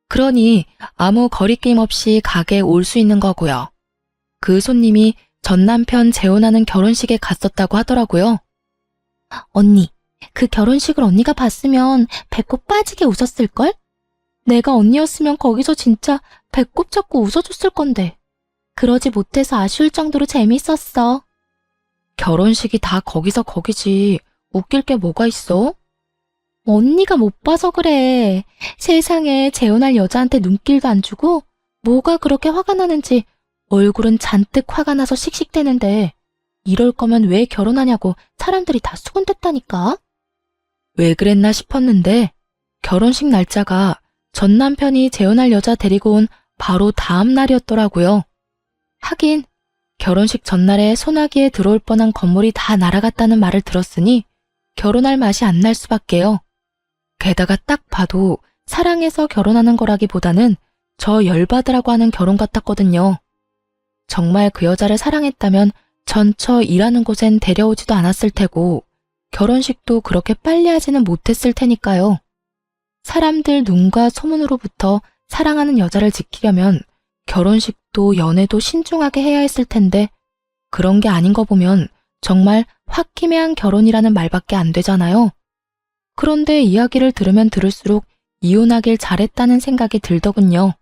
그러니 아무 거리낌 없이 가게에 올 수 있는 거고요. 그 손님이 전 남편 재혼하는 결혼식에 갔었다고 하더라고요. 언니, 그 결혼식을 언니가 봤으면 배꼽 빠지게 웃었을걸? 내가 언니였으면 거기서 진짜 배꼽 잡고 웃어줬을 건데. 그러지 못해서 아쉬울 정도로 재밌었어. 결혼식이 다 거기서 거기지. 웃길 게 뭐가 있어? 언니가 못 봐서 그래. 세상에 재혼할 여자한테 눈길도 안 주고 뭐가 그렇게 화가 나는지 얼굴은 잔뜩 화가 나서 씩씩대는데 이럴 거면 왜 결혼하냐고 사람들이 다 수군댔다니까. 왜 그랬나 싶었는데 결혼식 날짜가 전 남편이 재혼할 여자 데리고 온 바로 다음 날이었더라고요. 하긴 결혼식 전날에 소나기에 들어올 뻔한 건물이 다 날아갔다는 말을 들었으니 결혼할 맛이 안 날 수밖에요. 게다가 딱 봐도 사랑해서 결혼하는 거라기보다는 저 열받으라고 하는 결혼 같았거든요. 정말 그 여자를 사랑했다면 전처 일하는 곳엔 데려오지도 않았을 테고 결혼식도 그렇게 빨리 하지는 못했을 테니까요. 사람들 눈과 소문으로부터 사랑하는 여자를 지키려면 결혼식도 연애도 신중하게 해야 했을 텐데 그런 게 아닌 거 보면 정말 홧김에한 결혼이라는 말밖에 안 되잖아요. 그런데 이야기를 들으면 들을수록 이혼하길 잘했다는 생각이 들더군요.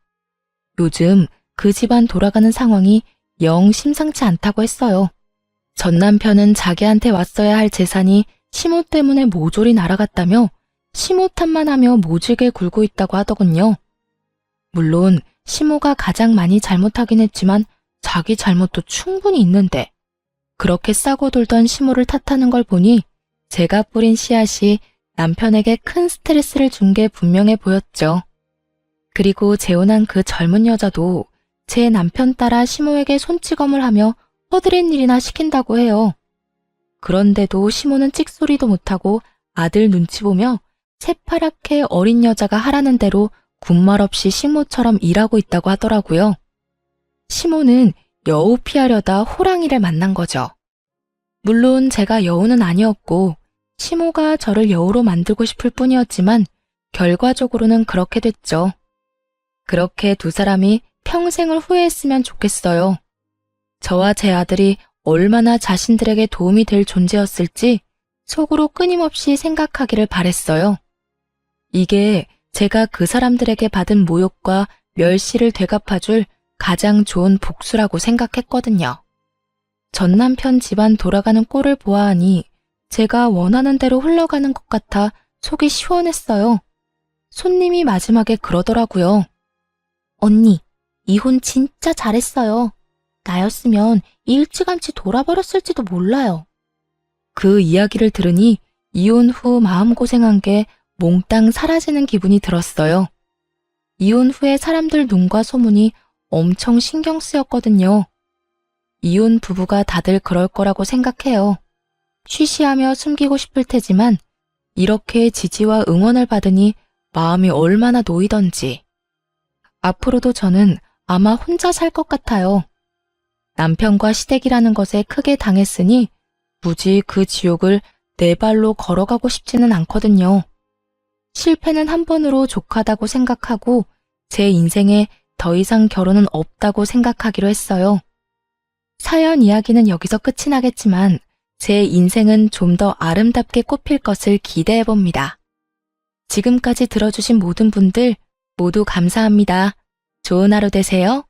요즘 그 집안 돌아가는 상황이 영 심상치 않다고 했어요. 전 남편은 자기한테 왔어야 할 재산이 시모 때문에 모조리 날아갔다며 시모 탓만 하며 모질게 굴고 있다고 하더군요. 물론 시모가 가장 많이 잘못하긴 했지만 자기 잘못도 충분히 있는데 그렇게 싸고 돌던 시모를 탓하는 걸 보니 제가 뿌린 씨앗이 남편에게 큰 스트레스를 준 게 분명해 보였죠. 그리고 재혼한 그 젊은 여자도 제 남편 따라 시모에게 손찌검을 하며 허드렛 일이나 시킨다고 해요. 그런데도 시모는 찍소리도 못하고 아들 눈치 보며 새파랗게 어린 여자가 하라는 대로 군말 없이 식모처럼 일하고 있다고 하더라고요. 시모는 여우 피하려다 호랑이를 만난 거죠. 물론 제가 여우는 아니었고 시모가 저를 여우로 만들고 싶을 뿐이었지만 결과적으로는 그렇게 됐죠. 그렇게 두 사람이 평생을 후회했으면 좋겠어요. 저와 제 아들이 얼마나 자신들에게 도움이 될 존재였을지 속으로 끊임없이 생각하기를 바랬어요. 이게 제가 그 사람들에게 받은 모욕과 멸시를 되갚아줄 가장 좋은 복수라고 생각했거든요. 전 남편 집안 돌아가는 꼴을 보아하니 제가 원하는 대로 흘러가는 것 같아 속이 시원했어요. 손님이 마지막에 그러더라고요. 언니, 이혼 진짜 잘했어요. 나였으면 일찌감치 돌아버렸을지도 몰라요. 그 이야기를 들으니 이혼 후 마음고생한 게 몽땅 사라지는 기분이 들었어요. 이혼 후에 사람들 눈과 소문이 엄청 신경 쓰였거든요. 이혼 부부가 다들 그럴 거라고 생각해요. 쉬쉬하며 숨기고 싶을 테지만 이렇게 지지와 응원을 받으니 마음이 얼마나 놓이던지. 앞으로도 저는 아마 혼자 살 것 같아요. 남편과 시댁이라는 것에 크게 당했으니 굳이 그 지옥을 내 발로 걸어가고 싶지는 않거든요. 실패는 한 번으로 족하다고 생각하고 제 인생에 더 이상 결혼은 없다고 생각하기로 했어요. 사연 이야기는 여기서 끝이 나겠지만 제 인생은 좀 더 아름답게 꽃필 것을 기대해 봅니다. 지금까지 들어주신 모든 분들 모두 감사합니다. 좋은 하루 되세요.